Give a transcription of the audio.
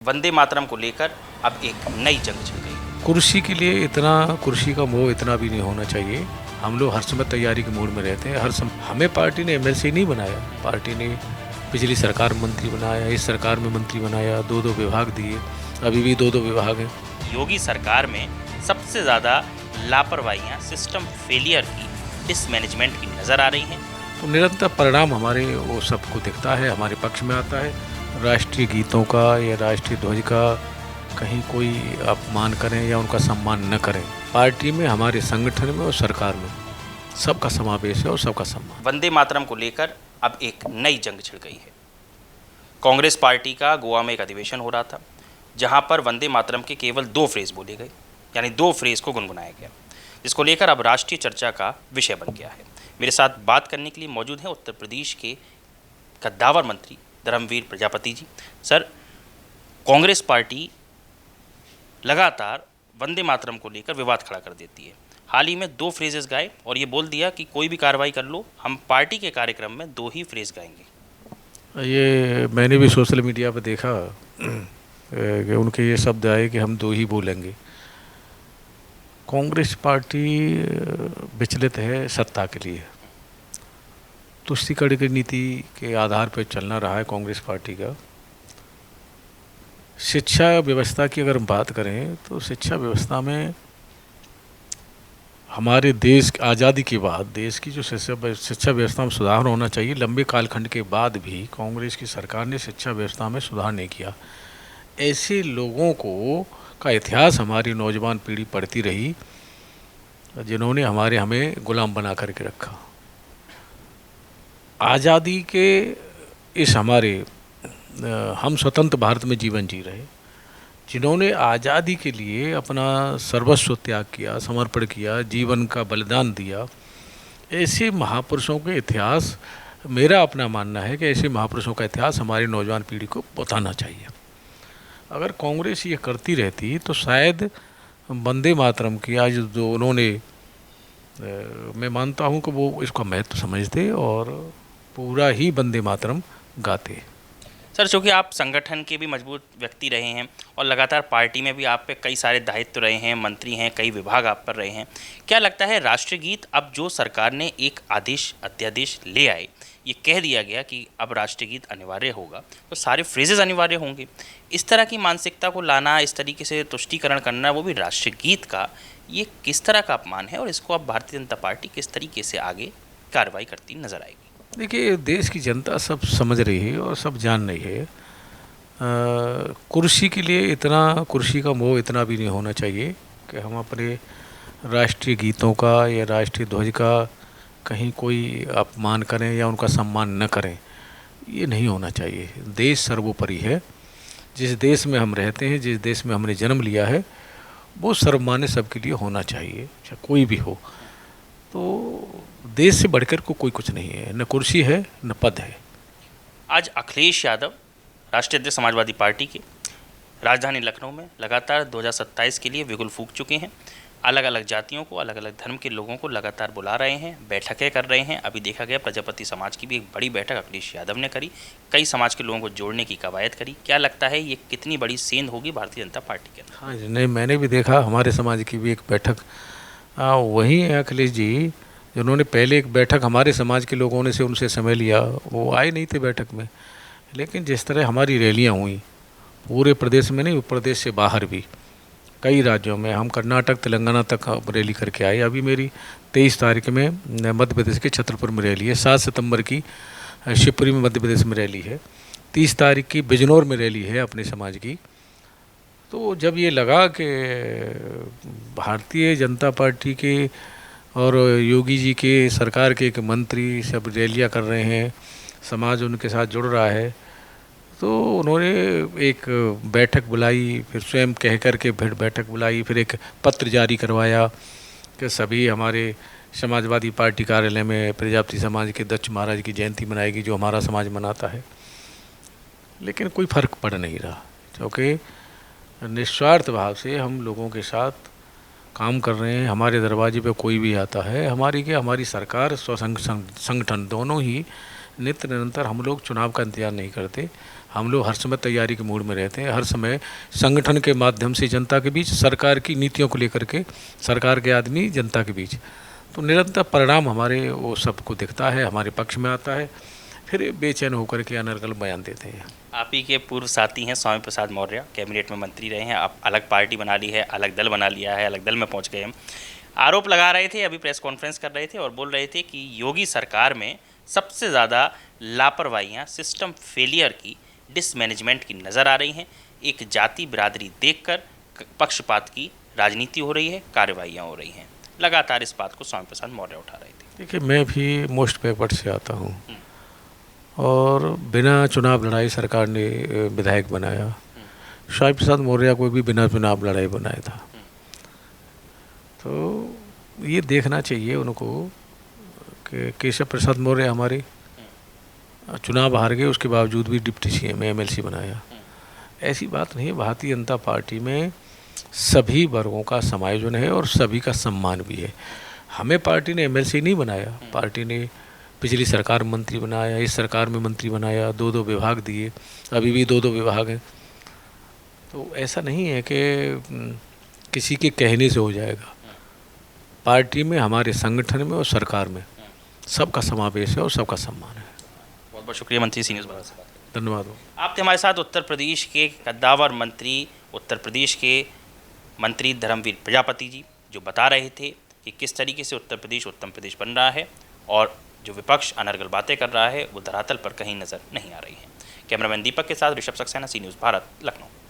वंदे मातरम को लेकर अब एक नई जंग छिड़ गई। कुर्सी के लिए इतना, कुर्सी का मोह इतना भी नहीं होना चाहिए। हम लोग हर समय तैयारी के मूड में रहते हैं। हर समय हमें पार्टी ने एमएलसी नहीं बनाया, पार्टी ने पिछली सरकार में मंत्री बनाया, इस सरकार में मंत्री बनाया, 2-2 विभाग दिए, अभी भी 2-2 विभाग हैं। योगी सरकार में सबसे ज़्यादा लापरवाहियाँ, सिस्टम फेलियर की, डिसमैनेजमेंट की नज़र आ रही हैं। तो निरंतर परिणाम हमारे वो सबको दिखता है, हमारे पक्ष में आता है। राष्ट्रीय गीतों का या राष्ट्रीय ध्वज का कहीं कोई अपमान करें या उनका सम्मान न करें। पार्टी में, हमारे संगठन में और सरकार में सबका समावेश है और सबका सम्मान। वंदे मातरम को लेकर अब एक नई जंग छिड़ गई है। कांग्रेस पार्टी का गोवा में एक अधिवेशन हो रहा था, जहां पर वंदे मातरम के केवल 2 फ्रेज बोले गए, यानी 2 फ्रेज को गुनगुनाया गया, जिसको लेकर अब राष्ट्रीय चर्चा का विषय बन गया है। मेरे साथ बात करने के लिए मौजूद हैं उत्तर प्रदेश के कद्दावर मंत्री धर्मवीर प्रजापति जी। सर, कांग्रेस पार्टी लगातार वंदे मातरम को लेकर विवाद खड़ा कर देती है। हाल ही में 2 फ्रेजेस गाए और ये बोल दिया कि कोई भी कार्रवाई कर लो, हम पार्टी के कार्यक्रम में 2 ही फ्रेज गाएंगे। ये मैंने भी सोशल मीडिया पर देखा कि उनके ये शब्द आए कि हम 2 ही बोलेंगे। कांग्रेस पार्टी विचलित है सत्ता के लिए, तुष्टिकरण की नीति के आधार पर चलना रहा है कांग्रेस पार्टी का। शिक्षा व्यवस्था की अगर हम बात करें तो शिक्षा व्यवस्था में हमारे देश आज़ादी के बाद देश की जो शिक्षा व्यवस्था में सुधार होना चाहिए, लंबे कालखंड के बाद भी कांग्रेस की सरकार ने शिक्षा व्यवस्था में सुधार नहीं किया। ऐसे लोगों को का इतिहास हमारी नौजवान पीढ़ी पढ़ती रही, जिन्होंने हमें गुलाम बना करके रखा। आज़ादी के इस हम स्वतंत्र भारत में जीवन जी रहे, जिन्होंने आज़ादी के लिए अपना सर्वस्व त्याग किया, समर्पण किया, जीवन का बलिदान दिया, ऐसे महापुरुषों के इतिहास, मेरा अपना मानना है कि ऐसे महापुरुषों का इतिहास हमारी नौजवान पीढ़ी को बताना चाहिए। अगर कांग्रेस ये करती रहती तो शायद वंदे मातरम की आज जो उन्होंने, मैं मानता हूँ कि वो इसका महत्व समझते और पूरा ही वंदे मातरम गाते। सर, चूँकि आप संगठन के भी मजबूत व्यक्ति रहे हैं और लगातार पार्टी में भी आप पे कई सारे दायित्व रहे हैं, मंत्री हैं, कई विभाग आप पर रहे हैं, क्या लगता है राष्ट्रीय गीत अब जो सरकार ने एक अध्यादेश ले आए, ये कह दिया गया कि अब राष्ट्रीय गीत अनिवार्य होगा, तो सारे फ्रेजेस अनिवार्य होंगे, इस तरह की मानसिकता को लाना, इस तरीके से तुष्टीकरण करना, वो भी राष्ट्रीय गीत का, ये किस तरह का अपमान है और इसको अब भारतीय जनता पार्टी किस तरीके से आगे कार्रवाई करती नजर आएगी? देखिए, देश की जनता सब समझ रही है और सब जान रही है। कुर्सी के लिए इतना, कुर्सी का मोह इतना भी नहीं होना चाहिए कि हम अपने राष्ट्रीय गीतों का या राष्ट्रीय ध्वज का कहीं कोई अपमान करें या उनका सम्मान न करें। ये नहीं होना चाहिए। देश सर्वोपरि है। जिस देश में हम रहते हैं, जिस देश में हमने जन्म लिया है, वो सर्वमान्य सबके लिए होना चाहिए, चाहे कोई भी हो। तो देश से बढ़कर को कोई कुछ नहीं है, न कुर्सी है न पद है। आज अखिलेश यादव, राष्ट्रीय अध्यक्ष समाजवादी पार्टी के, राजधानी लखनऊ में लगातार 2027 के लिए बिगुल फूंक चुके हैं। अलग अलग जातियों को, अलग अलग धर्म के लोगों को लगातार बुला रहे हैं, बैठकें कर रहे हैं। अभी देखा गया प्रजापति समाज की भी एक बड़ी बैठक अखिलेश यादव ने करी, कई समाज के लोगों को जोड़ने की कवायद करी। क्या लगता है ये कितनी बड़ी सेंध होगी भारतीय जनता पार्टी के अंदर? हाँ, नहीं, मैंने भी देखा, हमारे समाज की भी एक बैठक वहीं है अखिलेश जी, जिन्होंने पहले एक बैठक हमारे समाज के लोगों ने से उनसे समय लिया, वो आए नहीं थे बैठक में। लेकिन जिस तरह हमारी रैलियां हुई पूरे प्रदेश में, नहीं प्रदेश से बाहर भी कई राज्यों में, हम कर्नाटक तेलंगाना तक रैली करके आए। अभी मेरी 23 तारीख में मध्य प्रदेश के छतरपुर में रैली है, 7 सितंबर की शिवपुरी में मध्य प्रदेश में रैली है, 30 तारीख की बिजनौर में रैली है अपने समाज की। तो जब ये लगा कि भारतीय जनता पार्टी के और योगी जी के सरकार के एक मंत्री सब रैलियाँ कर रहे हैं, समाज उनके साथ जुड़ रहा है, तो उन्होंने एक बैठक बुलाई, फिर स्वयं कह कर के फिर बैठक बुलाई, फिर एक पत्र जारी करवाया कि सभी हमारे समाजवादी पार्टी कार्यालय में प्रजापति समाज के दत्त महाराज की जयंती मनाएगी, जो हमारा समाज मनाता है। लेकिन कोई फ़र्क पड़ नहीं रहा, क्योंकि निस्वार्थ भाव से हम लोगों के साथ काम कर रहे हैं। हमारे दरवाजे पे कोई भी आता है, हमारी सरकार, संगठन दोनों ही नित्य निरंतर हम लोग चुनाव का इंतजार नहीं करते। हम लोग हर समय तैयारी के मूड में रहते हैं, हर समय संगठन के माध्यम से जनता के बीच, सरकार की नीतियों को लेकर के, सरकार के आदमी जनता के बीच, तो निरंतर परिणाम हमारे वो सबको दिखता है, हमारे पक्ष में आता है, फिर बेचैन होकर के अनर्गल बयान देते हैं। आप ही के पूर्व साथी हैं स्वामी प्रसाद मौर्य, कैबिनेट में मंत्री रहे हैं, आप अलग पार्टी बना ली है, अलग दल बना लिया है, अलग दल में पहुंच गए हैं। आरोप लगा रहे थे, अभी प्रेस कॉन्फ्रेंस कर रहे थे और बोल रहे थे कि योगी सरकार में सबसे ज़्यादा लापरवाहियाँ, सिस्टम फेलियर की, डिसमैनेजमेंट की नज़र आ रही हैं। एक जाति बिरादरी देखकर पक्षपात की राजनीति हो रही है, कार्रवाइयाँ हो रही हैं। लगातार इस बात को स्वामी प्रसाद मौर्य उठा रहे थे। देखिए, मैं भी मोस्ट बैकवर्ड से आता हूँ और बिना चुनाव लड़ाई सरकार ने विधायक बनाया। स्वामी प्रसाद मौर्य को भी बिना चुनाव लड़ाई बनाया था। तो ये देखना चाहिए उनको कि केशव प्रसाद मौर्य हमारे चुनाव हार गए, उसके बावजूद भी डिप्टी सीएम एमएलसी बनाया। ऐसी बात नहीं है। भारतीय जनता पार्टी में सभी वर्गों का समायोजन है और सभी का सम्मान भी है। हमें पार्टी ने एमएलसी नहीं बनाया, पार्टी ने पिछली सरकार में मंत्री बनाया, इस सरकार में मंत्री बनाया, 2-2 विभाग दिए, अभी भी 2-2 विभाग हैं। तो ऐसा नहीं है कि किसी के कहने से हो जाएगा। पार्टी में, हमारे संगठन में और सरकार में सबका समावेश है और सबका सम्मान है। बहुत बहुत शुक्रिया मंत्री सी न्यूज़ भारत से बात करने। धन्यवाद। आप थे हमारे साथ उत्तर प्रदेश के कद्दावर मंत्री, उत्तर प्रदेश के मंत्री धर्मवीर प्रजापति जी, जो बता रहे थे कि किस तरीके से उत्तर प्रदेश बन रहा है और जो विपक्ष अनर्गल बातें कर रहा है वो धरातल पर कहीं नज़र नहीं आ रही है। कैमरामैन दीपक के साथ ऋषभ सक्सेना, सी न्यूज़ भारत, लखनऊ।